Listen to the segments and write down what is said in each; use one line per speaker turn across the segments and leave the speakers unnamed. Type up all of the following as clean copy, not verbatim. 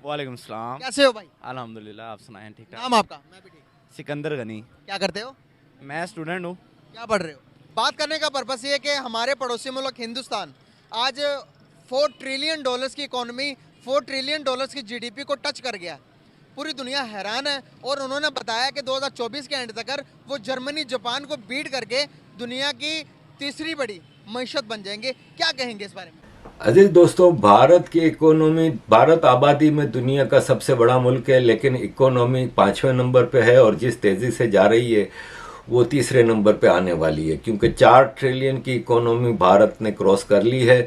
वालेकुम सलाम।
कैसे हो भाई?
अल्हम्दुलिल्लाह, आप सुनाएं? ठीक ठाक।
नाम आपका? मैं भी ठीक।
सिकंदर गनी।
क्या करते हो?
मैं स्टूडेंट हूँ।
क्या पढ़ रहे हो? बात करने का पर्पस ये है कि हमारे पड़ोसी मुल्क हिंदुस्तान आज 4 ट्रिलियन डॉलर्स की इकोनॉमी, 4 ट्रिलियन डॉलर्स की जीडीपी को टच कर गया। पूरी दुनिया हैरान है और उन्होंने बताया कि 2024 के एंड तक वो जर्मनी, जापान को बीट करके दुनिया की तीसरी बड़ी मईशत बन जाएंगे। क्या कहेंगे इस बारे में?
अजीज दोस्तों, भारत की इकोनॉमी, भारत आबादी में दुनिया का सबसे बड़ा मुल्क है, लेकिन इकोनॉमी 5वें नंबर पे है और जिस तेज़ी से जा रही है वो तीसरे नंबर पे आने वाली है, क्योंकि 4 ट्रिलियन की इकोनॉमी भारत ने क्रॉस कर ली है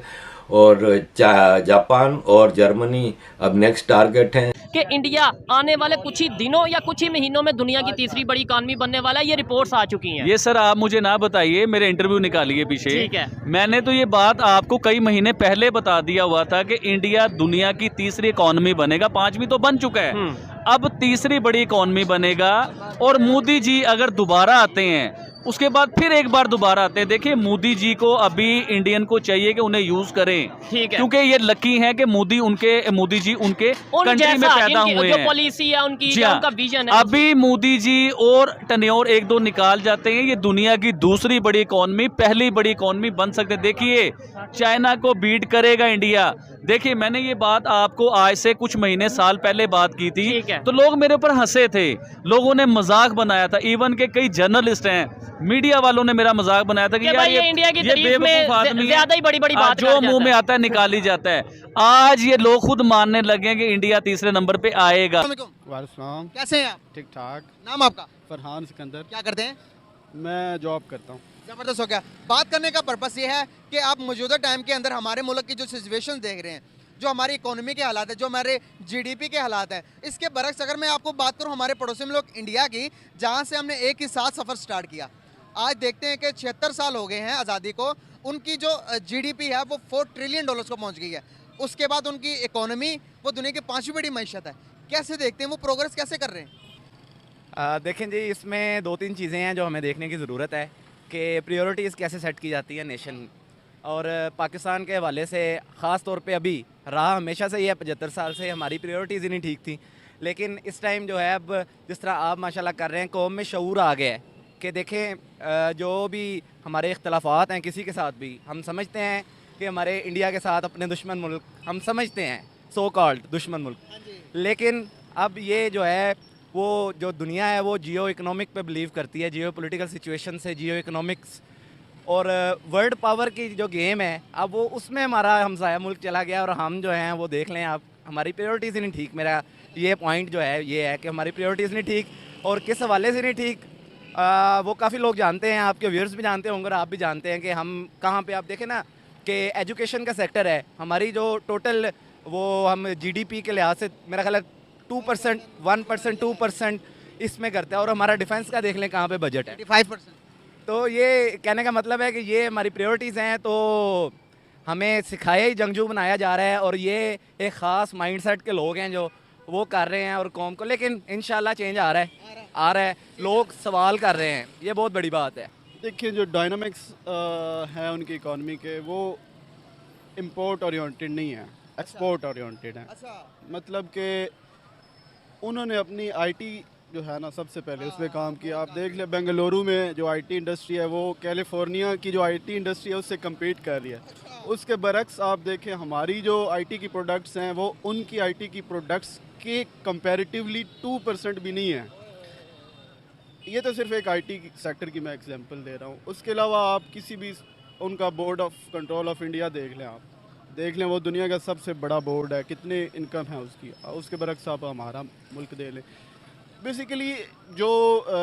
और जापान और जर्मनी अब नेक्स्ट टारगेट हैं
कि इंडिया आने वाले कुछ ही दिनों या कुछ ही महीनों में दुनिया की तीसरी बड़ी इकॉनमी बनने वाला है। ये रिपोर्ट्स आ चुकी हैं।
ये सर आप मुझे ना बताइए, मेरे इंटरव्यू निकालिए पीछे।
ठीक है।
मैंने तो ये बात आपको कई महीने पहले बता दिया हुआ था कि इंडिया दुनिया की तीसरी इकॉनमी बनेगा। 5वीं तो बन चुका है, अब तीसरी बड़ी इकॉनमी बनेगा। और मोदी जी अगर दोबारा आते हैं, उसके बाद फिर एक बार दोबारा आते हैं। देखिए, मोदी जी को अभी इंडियन को चाहिए कि उन्हें यूज करें,
ठीक है,
क्योंकि ये लकी हैं कि मोदी जी उनके कंट्री में पैदा हुए
जो
हैं।
पॉलिसी है उनकी,
जी
या
हाँ।
उनका विजन है।
अभी मोदी जी और टन्योर 1-2 निकाल जाते हैं, ये दुनिया की दूसरी बड़ी इकॉनमी, पहली बड़ी इकॉनमी बन सकते। देखिए, चाइना को बीट करेगा इंडिया। देखिए, मैंने ये बात आपको आज से कुछ महीने साल पहले बात की थी, तो लोग मेरे ऊपर हंसे थे, लोगों ने मजाक बनाया था। इवन के कई जर्नलिस्ट हैं, मीडिया वालों ने मेरा मजाक बनाया था कि यार
ये इंडिया की तारीफ में ज्यादा ही बड़ी बात
जो मुंह में आता है निकाली जाता है। आज ये लोग खुद मानने लगे हैं कि इंडिया तीसरे नंबर पे आएगा।
वालेकुम।
कैसे हैं आप?
ठीक ठाक।
नाम आपका?
फरहान सिकंदर।
क्या करते हैं?
मैं जॉब करता हूँ।
जबरदस्त हो गया। बात करने का पर्पस ये है कि आप मौजूदा टाइम के अंदर हमारे मुल्क की जो सिचुएशन देख रहे हैं, जो हमारी इकोनॉमी के हालात है, जो हमारे जीडीपी के हालात हैं, इसके बरक्स अगर मैं आपको बात करूं हमारे पड़ोसी मुल्क इंडिया की, जहां से हमने एक ही साथ सफ़र स्टार्ट किया, आज देखते हैं कि 76 साल हो गए हैं आज़ादी को, उनकी जो जीडीपी है वो 4 ट्रिलियन डॉलर्स को पहुँच गई है। उसके बाद उनकी इकोनॉमी वो दुनिया की 5वीं बड़ी मईशत है। कैसे देखते हैं वो प्रोग्रेस कैसे कर रहे हैं?
देखें जी, इसमें 2-3 चीज़ें हैं जो हमें देखने की ज़रूरत है कि प्रायोरिटीज़ कैसे सेट की जाती है नेशन। और पाकिस्तान के हवाले से ख़ास तौर पे अभी रहा हमेशा से, ये 75 साल से हमारी प्रायोरिटीज़ ही नहीं ठीक थी। लेकिन इस टाइम जो है, अब जिस तरह आप माशाल्लाह कर रहे हैं, कौम में शऊर आ गया है कि देखें, जो भी हमारे इख्तलाफात हैं किसी के साथ भी, हम समझते हैं कि हमारे इंडिया के साथ अपने दुश्मन मुल्क हम समझते हैं, सो कॉल्ड दुश्मन मुल्क। लेकिन अब ये जो है, वो जो दुनिया है वो जियो इकोनॉमिक पे बिलीव करती है, जियो पोलिटिकल सिचुएशन से, जियो इकोनॉमिक्स और वर्ल्ड पावर की जो गेम है, अब वो उसमें हमारा हमसाया मुल्क चला गया। और हम जो हैं वो देख लें आप, हमारी प्रायोरिटीज़ ही नहीं ठीक। मेरा ये पॉइंट जो है ये है कि हमारी प्रायोरिटीज़ नहीं ठीक। और किस हवाले से नहीं ठीक, वो काफ़ी लोग जानते हैं, आपके व्यूअर्स भी जानते होंगे और आप भी जानते हैं कि हम कहाँ पे, आप देखें ना कि एजुकेशन का सेक्टर है, हमारी जो टोटल वो हम जीडीपी के लिहाज से मेरा ख्याल है 2%, 1%, 2% इसमें करते हैं। और हमारा डिफेंस का देख लें कहाँ पे बजट है,
85%।
तो ये कहने का मतलब है कि ये हमारी प्रायोरिटीज़ हैं, तो हमें सिखाया ही जंगजू बनाया जा रहा है। और ये एक ख़ास माइंडसेट के लोग हैं जो वो कर रहे हैं और कौम को, लेकिन इंशाल्लाह चेंज आ रहा है, लोग सवाल कर रहे हैं, ये बहुत बड़ी बात है।
देखिए, जो डायनामिक्स है उनकी इकॉनमी के, वो इंपोर्ट ओरिएंटेड नहीं है, एक्सपोर्ट ओरिएंटेड है। मतलब कि उन्होंने अपनी आईटी जो है ना, सबसे पहले उस पर काम किया। आप देख ले, बेंगलुरु में जो आईटी इंडस्ट्री है वो कैलिफोर्निया की जो आईटी इंडस्ट्री है उससे कम्पीट कर रही है। उसके बरक्स आप देखें, हमारी जो आईटी की प्रोडक्ट्स हैं वो उनकी आईटी की प्रोडक्ट्स के कंपैरेटिवली 2% भी नहीं है। ये तो सिर्फ एक आईटी सेक्टर की मैं एग्जांपल दे रहा हूँ। उसके अलावा आप किसी भी उनका board of control of India देख लें, आप देख लें, वो दुनिया का सबसे बड़ा बोर्ड है, कितने इनकम है उसकी। उसके बरक्स आप हमारा मुल्क दे लें। बेसिकली जो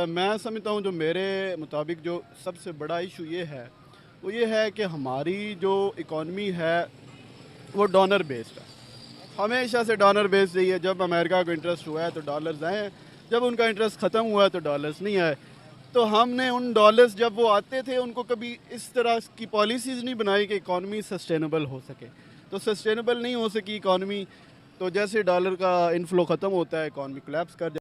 मैं समझता हूँ, जो मेरे मुताबिक जो सबसे बड़ा इशू ये है, वो ये है कि हमारी जो इकॉनमी है वो डोनर बेस्ड है, हमेशा से डोनर बेस्ड रही है। जब अमेरिका को इंटरेस्ट हुआ है तो डॉलर्स आए हैं, जब उनका इंटरेस्ट ख़त्म हुआ है तो डॉलर्स नहीं आए। तो हमने उन डॉलर्स जब वो आते थे उनको कभी इस तरह की पॉलिसीज़ नहीं बनाई कि इकॉनमी सस्टेनेबल हो सके। तो सस्टेनेबल नहीं हो सकी इकॉनमी, तो जैसे डॉलर का इनफ्लो ख़त्म होता है इकॉनमी कोलैप्स कर